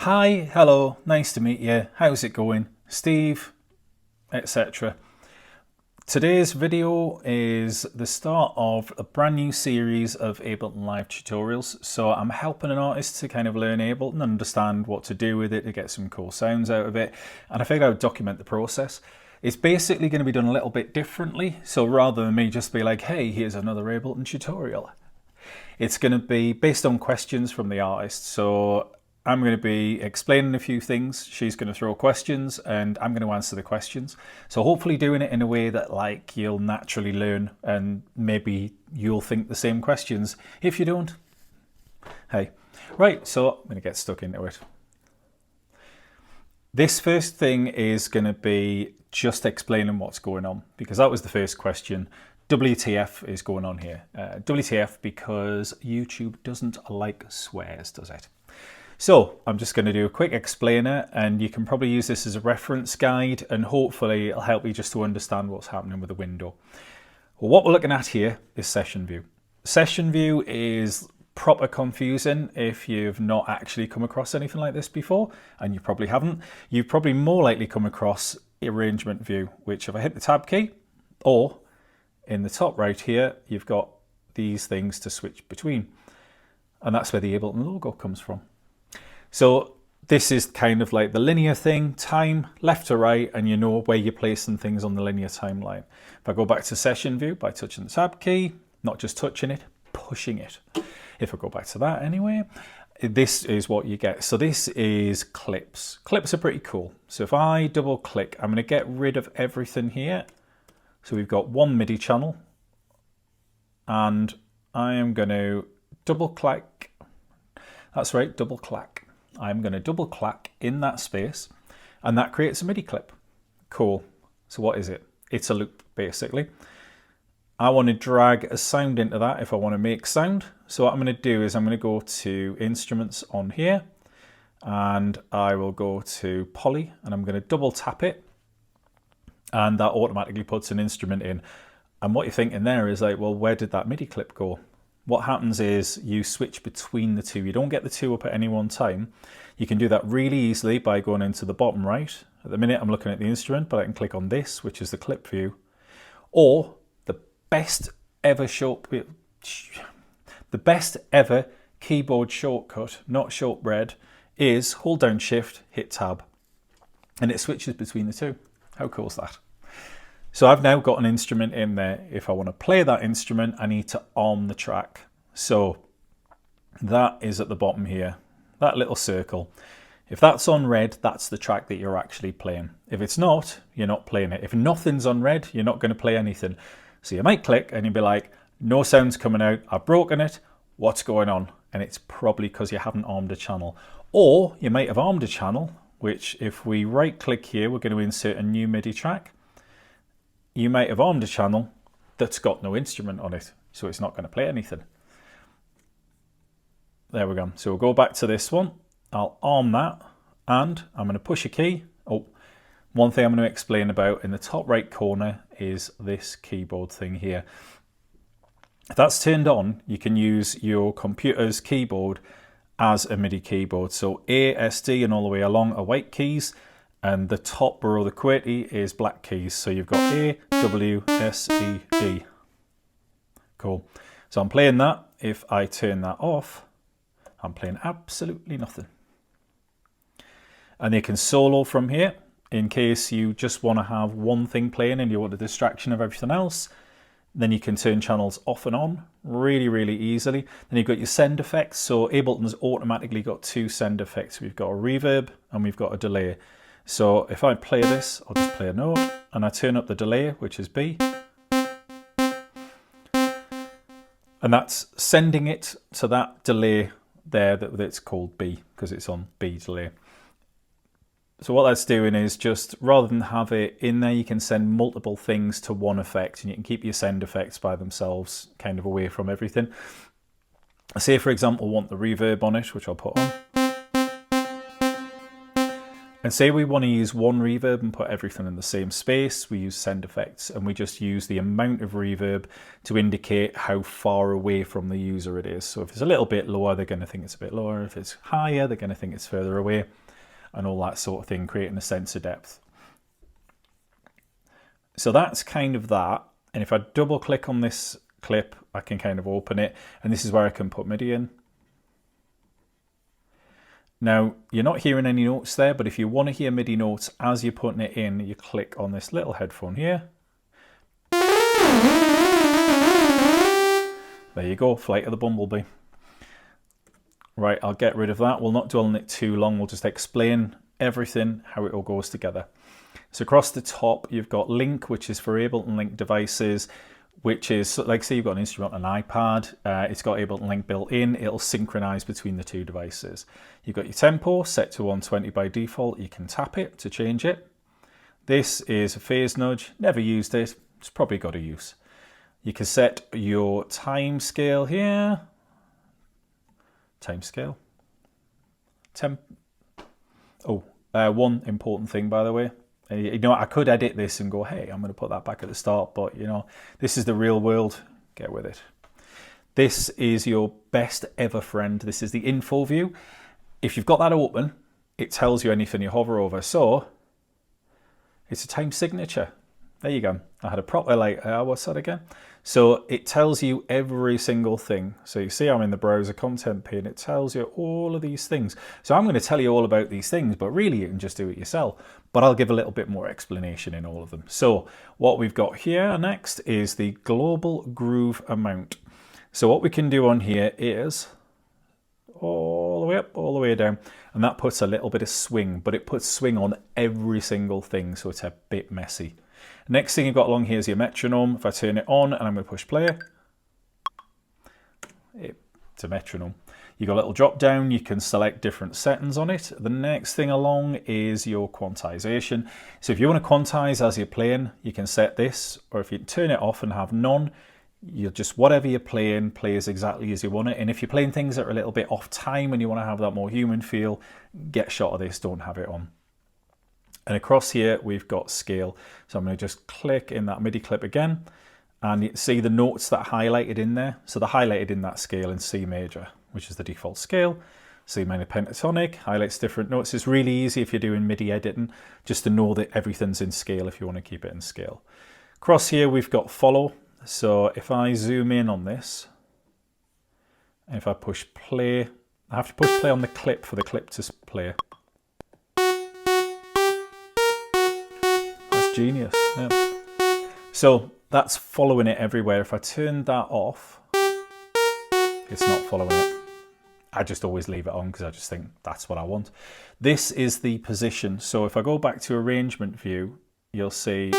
Hi, hello, nice to meet you. How's it going? Steve, etc. Today's video is the start of a brand new series of Ableton Live tutorials. So I'm helping an artist to kind of learn Ableton, understand what to do with it, to get some cool sounds out of it. And I figured I would document the process. It's basically going to be done a little bit differently. So rather than me just be like, hey, here's another Ableton tutorial, it's going to be based on questions from the artist. So I'm going to be explaining a few things, she's going to throw questions, and I'm going to answer the questions. So hopefully doing it in a way that like you'll naturally learn, and maybe you'll think the same questions. If you don't, hey. Right, so I'm going to get stuck into it. This first thing is going to be just explaining what's going on, because that was the first question. WTF is going on here. WTF because YouTube doesn't like swears, does it? So I'm just going to do a quick explainer, and you can probably use this as a reference guide, and hopefully it'll help you just to understand what's happening with the window. Well, what we're looking at here is session view. Session view is proper confusing if you've not actually come across anything like this before, and you probably haven't. You've probably more likely come across arrangement view, which if I hit the tab key, or in the top right here, you've got these things to switch between. And that's where the Ableton logo comes from. So this is kind of like the linear thing, time left to right, and you know where you're placing things on the linear timeline. If I go back to session view by touching the tab key, not just touching it, pushing it. If I go back to that anyway, this is what you get. So this is clips. Clips are pretty cool. So if I double click, I'm going to get rid of everything here. So we've got one MIDI channel, and I am going to double click. That's right, double click. I'm going to double click in that space, and that creates a MIDI clip. Cool. So what is it? It's a loop, basically. I want to drag a sound into that if I want to make sound. So what I'm going to do is I'm going to go to instruments on here, and I will go to poly, and I'm going to double tap it, and that automatically puts an instrument in. And what you're thinking there is like, well, where did that MIDI clip go? What happens is you switch between the two. You don't get the two up at any one time. You can do that really easily by going into the bottom right. At the minute I'm looking at the instrument, but I can click on this, which is the clip view. Or the best ever keyboard shortcut, not shortbread, is hold down shift, hit tab, and it switches between the two. How cool is that? So I've now got an instrument in there. If I want to play that instrument, I need to arm the track. So that is at the bottom here, that little circle. If that's on red, that's the track that you're actually playing. If it's not, you're not playing it. If nothing's on red, you're not going to play anything. So you might click and you'll be like, no sound's coming out, I've broken it, what's going on? And it's probably because you haven't armed a channel. Or you might have armed a channel, which if we right click here, we're going to insert a new MIDI track. You might have armed a channel that's got no instrument on it, so it's not going to play anything. There we go. So we'll go back to this one. I'll arm that, and I'm going to push a key. Oh, one thing I'm going to explain about in the top right corner is this keyboard thing here. If that's turned on, you can use your computer's keyboard as a MIDI keyboard. So A, S, D, and all the way along are white keys. And the top below the QWERTY is black keys. So you've got A, W, S, E, D. Cool. So I'm playing that. If I turn that off, I'm playing absolutely nothing. And you can solo from here in case you just want to have one thing playing and you want a distraction of everything else. Then you can turn channels off and on really, really easily. Then you've got your send effects. So Ableton's automatically got two send effects. We've got a reverb and we've got a delay. So if I play this, I'll just play a note, and I turn up the delay, which is B. And that's sending it to that delay there that's called B, because it's on B delay. So what that's doing is just, rather than have it in there, you can send multiple things to one effect, and you can keep your send effects by themselves, kind of away from everything. Say, for example, want the reverb on it, which I'll put on. And say we want to use one reverb and put everything in the same space, we use send effects, and we just use the amount of reverb to indicate how far away from the user it is. So if it's a little bit lower, they're going to think it's a bit lower. If it's higher, they're going to think it's further away, and all that sort of thing, creating a sense of depth. So that's kind of that. And if I double click on this clip, I can kind of open it, and this is where I can put MIDI in. Now, you're not hearing any notes there, but if you want to hear MIDI notes as you're putting it in, you click on this little headphone here. There you go, Flight of the Bumblebee. Right, I'll get rid of that. We'll not dwell on it too long. We'll just explain everything, how it all goes together. So across the top, you've got Link, which is for Ableton Link devices, which is, like say you've got an instrument on an iPad, it's got Ableton Link built in, it'll synchronize between the two devices. You've got your tempo set to 120 by default, you can tap it to change it. This is a phase nudge, never used it, it's probably got a use. You can set your time scale here, time scale, one important thing by the way. You know, I could edit this and go, hey, I'm going to put that back at the start, but you know, this is the real world. Get with it. This is your best ever friend. This is the info view. If you've got that open, it tells you anything you hover over. So it's a time signature. There you go. I had a proper what's that again? So it tells you every single thing. So you see I'm in the browser content pane. It tells you all of these things. So I'm going to tell you all about these things, but really you can just do it yourself. But I'll give a little bit more explanation in all of them. So what we've got here next is the global groove amount. So what we can do on here is all the way up, all the way down. And that puts a little bit of swing, but it puts swing on every single thing. So it's a bit messy. Next thing you've got along here is your metronome. If I turn it on and I'm going to push play, it's a metronome. You've got a little drop down, you can select different settings on it. The next thing along is your quantization. So if you want to quantize as you're playing, you can set this, or if you turn it off and have none, you'll just, whatever you're playing, plays exactly as you want it. And if you're playing things that are a little bit off time and you want to have that more human feel, get shot of this, don't have it on. And across here, we've got scale. So I'm going to just click in that MIDI clip again, and you see the notes that are highlighted in there. So they're highlighted in that scale in C major, which is the default scale. C minor pentatonic, highlights different notes. It's really easy if you're doing MIDI editing, just to know that everything's in scale if you want to keep it in scale. Across here, we've got follow. So if I zoom in on this, and if I push play, I have to push play on the clip for the clip to play. Genius. Yeah. So that's following it everywhere. If I turn that off, it's not following it. I just always leave it on because I just think that's what I want. This is the position. So if I go back to arrangement view, you'll see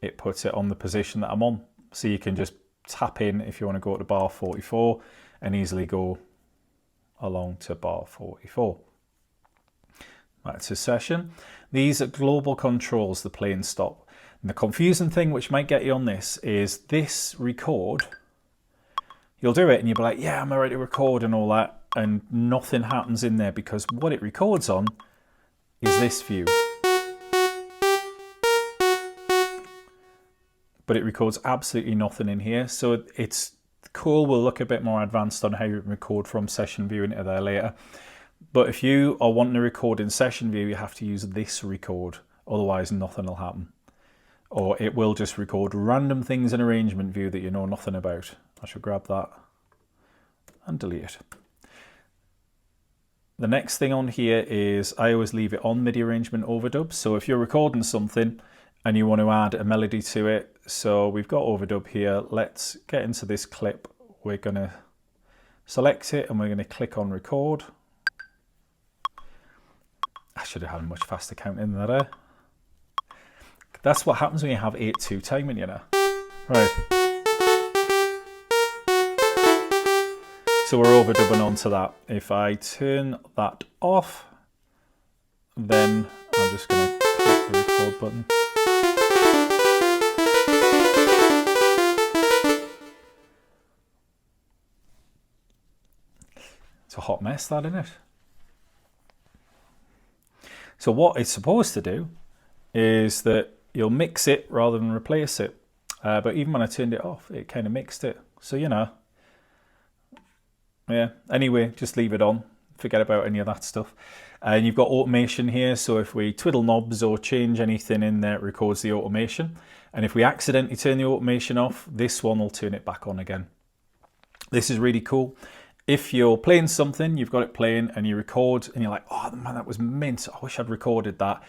it puts it on the position that I'm on. So you can just tap in if you want to go to bar 44 and easily go along to bar 44. Back to session. These are global controls, the play and stop. And the confusing thing which might get you on this is this record. You'll do it and you'll be like, yeah, I'm ready to record and all that. And nothing happens in there because what it records on is this view. But it records absolutely nothing in here. So it's cool. We'll look a bit more advanced on how you record from session view into there later. But if you are wanting to record in session view, you have to use this record. Otherwise, nothing will happen. Or it will just record random things in arrangement view that you know nothing about. I should grab that and delete it. The next thing on here is I always leave it on MIDI arrangement overdub. So if you're recording something and you want to add a melody to it, so we've got overdub here. Let's get into this clip. We're going to select it and we're going to click on record. I should have had a much faster count in there. That's what happens when you have 8/2 timing, you know. Right. So we're overdubbing onto that. If I turn that off, then I'm just going to click the record button. It's a hot mess, that, isn't it? So what it's supposed to do is that you'll mix it rather than replace it. But even when I turned it off, it kind of mixed it. So, you know, yeah. Anyway, just leave it on. Forget about any of that stuff. And you've got automation here. So if we twiddle knobs or change anything in there, it records the automation. And if we accidentally turn the automation off, this one will turn it back on again. This is really cool. If you're playing something, you've got it playing and you record and you're like, oh man, that was mint. I wish I'd recorded that.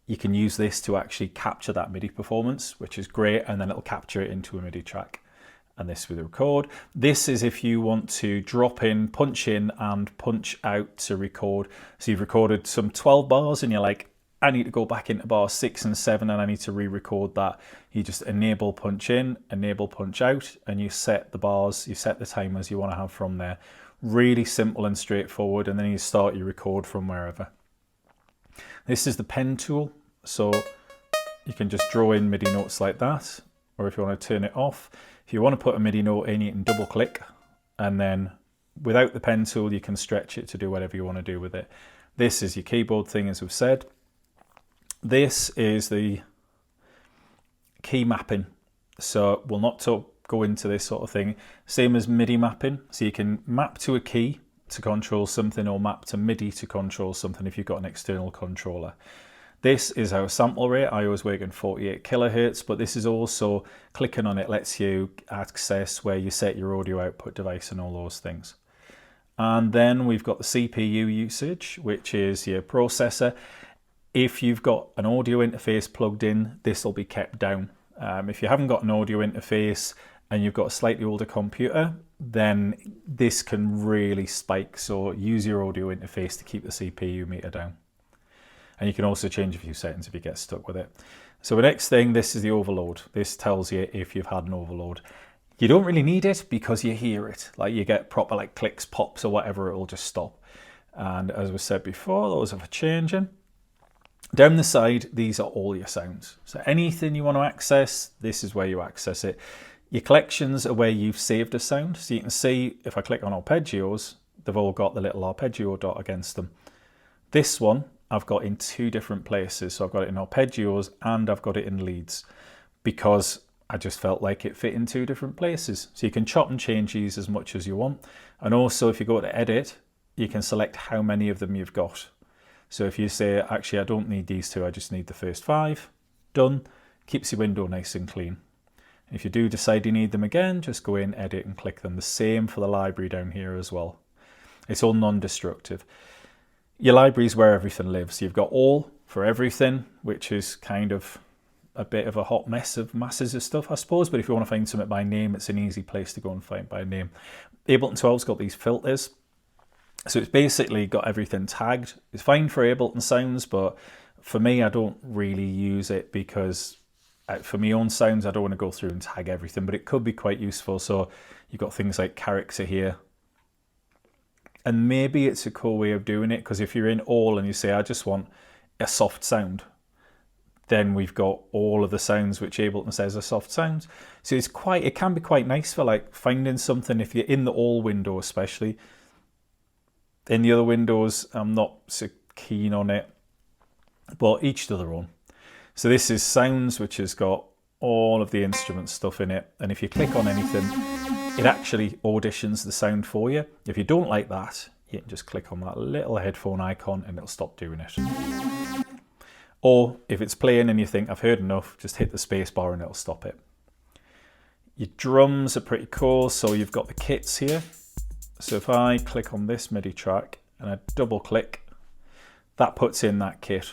You can use this to actually capture that MIDI performance, which is great. And then it'll capture it into a MIDI track. And this with record. This is if you want to drop in, punch in and punch out to record. So you've recorded some 12 bars and you're like, I need to go back into bar 6 and 7 and I need to re-record that. You just enable punch in, enable punch out, and you set the bars, you set the timers you want to have from there. Really simple and straightforward, and then you start your record from wherever. This is the pen tool, so you can just draw in MIDI notes like that, or if you want to turn it off. If you want to put a MIDI note in, you can double click, and then without the pen tool, you can stretch it to do whatever you want to do with it. This is your keyboard thing, as we've said. This is the key mapping. So we'll not go into this sort of thing. Same as MIDI mapping. So you can map to a key to control something or map to MIDI to control something if you've got an external controller. This is our sample rate. I always work in 48 kilohertz, but this is also, clicking on it lets you access where you set your audio output device and all those things. And then we've got the CPU usage, which is your processor. If you've got an audio interface plugged in, this will be kept down. If you haven't got an audio interface and you've got a slightly older computer, then this can really spike. So use your audio interface to keep the CPU meter down. And you can also change a few settings if you get stuck with it. So the next thing, this is the overload. This tells you if you've had an overload. You don't really need it because you hear it. Like you get proper like clicks, pops or whatever, it'll just stop. And as we said before, those are for changing. Down the side, these are all your sounds. So anything you want to access, this is where you access it. Your collections are where you've saved a sound. So you can see if I click on arpeggios, they've all got the little arpeggio dot against them. This one I've got in 2 different places. So I've got it in arpeggios and I've got it in leads because I just felt like it fit in 2 different places. So you can chop and change these as much as you want. And also if you go to edit, you can select how many of them you've got. So if you say, actually, I don't need these 2, I just need the first 5, done, keeps your window nice and clean. If you do decide you need them again, just go in, edit and click them. The same for the library down here as well. It's all non-destructive. Your library is where everything lives. You've got all for everything, which is kind of a bit of a hot mess of masses of stuff, I suppose. But if you want to find something by name, it's an easy place to go and find by name. Ableton 12's got these filters. So it's basically got everything tagged. It's fine for Ableton sounds, but for me, I don't really use it because for my own sounds, I don't want to go through and tag everything, but it could be quite useful. So you've got things like character here. And maybe it's a cool way of doing it because if you're in all and you say, I just want a soft sound, then we've got all of the sounds which Ableton says are soft sounds. So it can be quite nice for like finding something if you're in the all window, especially. In the other windows, I'm not so keen on it, but each to their own. So this is sounds, which has got all of the instrument stuff in it. And if you click on anything, it actually auditions the sound for you. If you don't like that, you can just click on that little headphone icon and it'll stop doing it. Or if it's playing and you think, I've heard enough, just hit the space bar and it'll stop it. Your drums are pretty cool. So you've got the kits here. So if I click on this MIDI track and I double click, that puts in that kit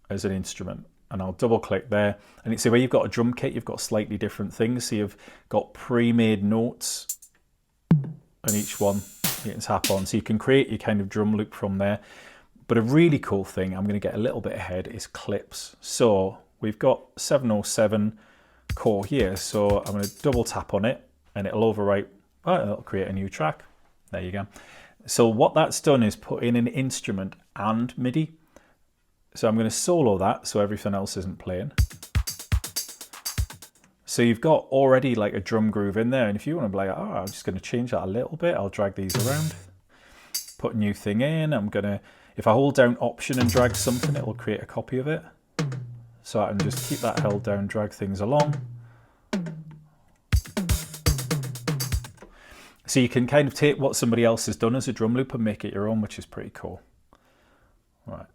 as an instrument. And I'll double click there. And it's where you've got a drum kit, you've got slightly different things. So you've got pre-made notes and each one you can tap on. So you can create your kind of drum loop from there. But a really cool thing, I'm going to get a little bit ahead, is clips. So we've got 707 core here. So I'm going to double tap on it and it'll overwrite. It'll create a new track. There you go. So what that's done is put in an instrument and MIDI. So I'm going to solo that so everything else isn't playing. So you've got already like a drum groove in there. And if you want to be like, oh, I'm just going to change that a little bit, I'll drag these around, put a new thing in. If If I hold down Option and drag something, it will create a copy of it. So I can just keep that held down, drag things along. So you can kind of take what somebody else has done as a drum loop and make it your own, which is pretty cool. Right,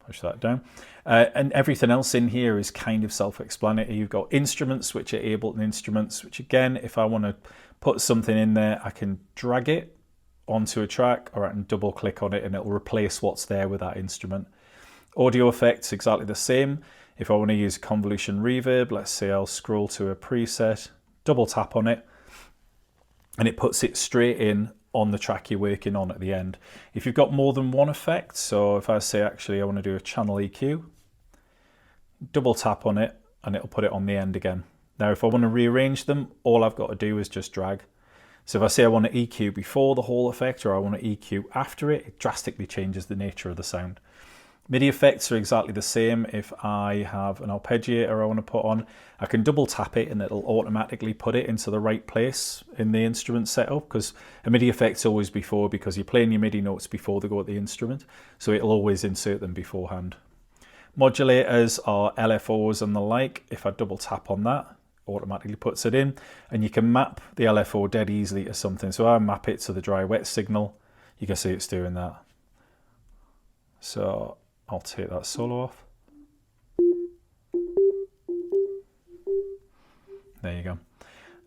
push that down. And everything else in here is kind of self-explanatory. You've got instruments, which are Ableton instruments, which again, if I want to put something in there, I can drag it onto a track, or I can double click on it and it'll replace what's there with that instrument. Audio effects, exactly the same. If I want to use convolution reverb, let's say I'll scroll to a preset, double tap on it, and it puts it straight in on the track you're working on at the end. If you've got more than one effect, so if I say actually I want to do a channel EQ, double tap on it and it'll put it on the end again. Now if I want to rearrange them, all I've got to do is just drag. So if I say I want to EQ before the whole effect, or I want to EQ after it, it drastically changes the nature of the sound. MIDI effects are exactly the same. If I have an arpeggiator I want to put on, I can double tap it and it'll automatically put it into the right place in the instrument setup, because a MIDI effect's always before, because you're playing your MIDI notes before they go at the instrument, so it'll always insert them beforehand. Modulators are LFOs and the like. If I double tap on that, automatically puts it in, and you can map the LFO dead easily to something. So I map it to the dry wet signal. You can see it's doing that. So I'll take that solo off. There you go.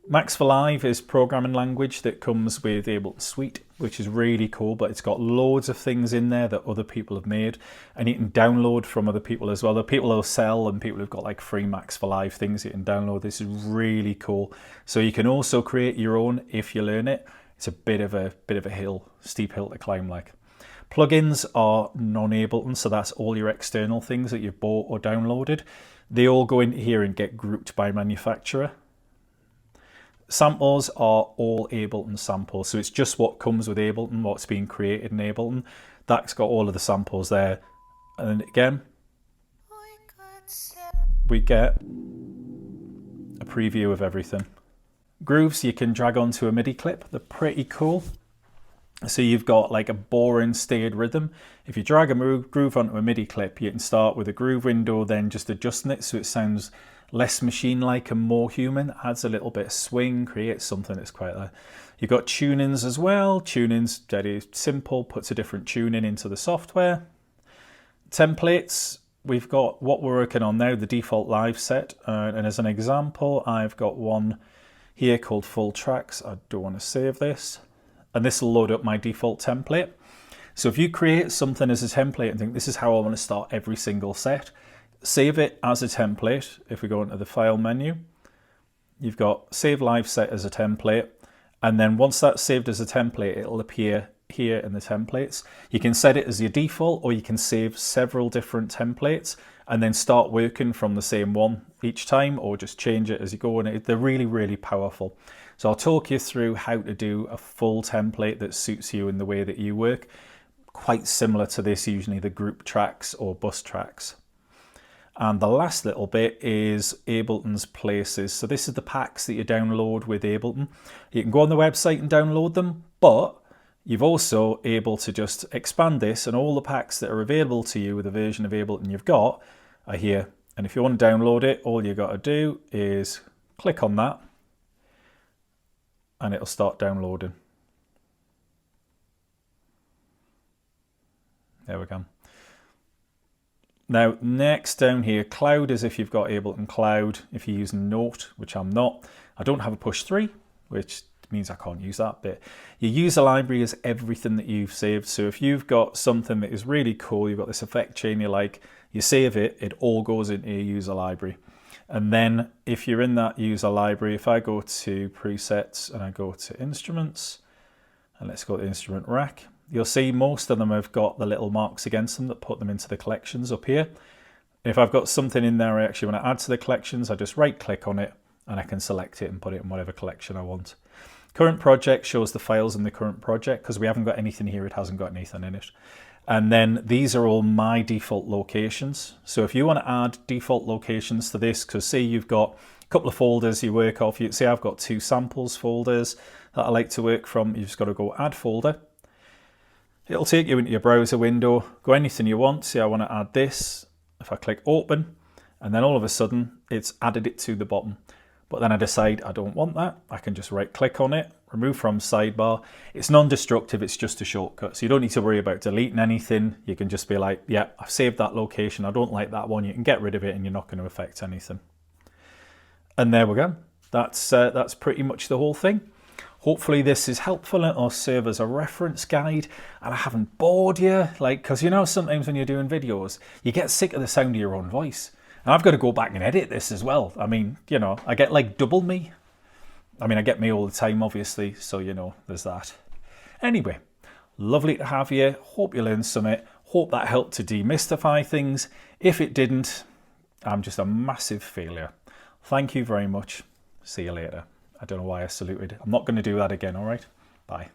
Max for Live is programming language that comes with Ableton Suite, which is really cool, but it's got loads of things in there that other people have made, and you can download from other people as well. The people who sell and people who've got like free Max for Live things you can download. This is really cool. So you can also create your own if you learn it. It's a bit of a hill, steep hill to climb like. Plugins are non-Ableton, so that's all your external things that you've bought or downloaded. They all go into here and get grouped by manufacturer. Samples are all Ableton samples, so it's just what comes with Ableton, what's being created in Ableton. That's got all of the samples there. And again, we get a preview of everything. Grooves you can drag onto a MIDI clip. They're pretty cool. So you've got like a boring stayed rhythm. If you drag a groove onto a MIDI clip, you can start with a groove window, then just adjusting it so it sounds less machine-like and more human. Adds a little bit of swing, creates something that's quite there. You've got tunings as well. Tunings, very simple, puts a different tuning into the software. Templates, we've got what we're working on now, the default live set. And as an example, I've got one here called Full Tracks. I don't want to save this. And this will load up my default template. So if you create something as a template and think this is how I want to start every single set, save it as a template. If we go into the file menu, you've got save live set as a template. And then once that's saved as a template, it'll appear here in the templates. You can set it as your default, or you can save several different templates and then start working from the same one each time, or just change it as you go. And they're really, really powerful. So I'll talk you through how to do a full template that suits you in the way that you work. Quite similar to this, usually the group tracks or bus tracks. And the last little bit is Ableton's places. So this is the packs that you download with Ableton. You can go on the website and download them, but you've also able to just expand this, and all the packs that are available to you with the version of Ableton you've got are here. And if you want to download it, all you got to do is click on that and it'll start downloading. There we go. Now, next down here, Cloud is if you've got Ableton Cloud. If you're using Note, which I'm not, I don't have a push 3, which means I can't use that bit. Your user library is everything that you've saved. So if you've got something that is really cool, you've got this effect chain you like, you save it, it all goes into your user library. And then if you're in that user library, if I go to presets and I go to instruments, and let's go to instrument rack, you'll see most of them have got the little marks against them that put them into the collections up here. If I've got something in there I actually want to add to the collections, I just right click on it and I can select it and put it in whatever collection I want. Current project shows the files in the current project. Because we haven't got anything here, it hasn't got anything in it. And then these are all my default locations. So if you want to add default locations to this, because say you've got a couple of folders you work off, you say I've got 2 samples folders that I like to work from, you've just got to go add folder. It'll take you into your browser window, go anything you want. Say I want to add this. If I click open, and then all of a sudden it's added it to the bottom. But then I decide I don't want that. I can just right click on it, remove from sidebar. It's non-destructive, it's just a shortcut. So you don't need to worry about deleting anything. You can just be like, yeah, I've saved that location. I don't like that one. You can get rid of it and you're not going to affect anything. And there we go. That's pretty much the whole thing. Hopefully this is helpful and it'll serve as a reference guide and I haven't bored you. Like, because you know, sometimes when you're doing videos, you get sick of the sound of your own voice. And I've got to go back and edit this as well. I mean, you know, I get like double me. I mean, I get me all the time, obviously. So, you know, there's that. Anyway, lovely to have you. Hope you learned something. Hope that helped to demystify things. If it didn't, I'm just a massive failure. Thank you very much. See you later. I don't know why I saluted. I'm not going to do that again, all right? Bye.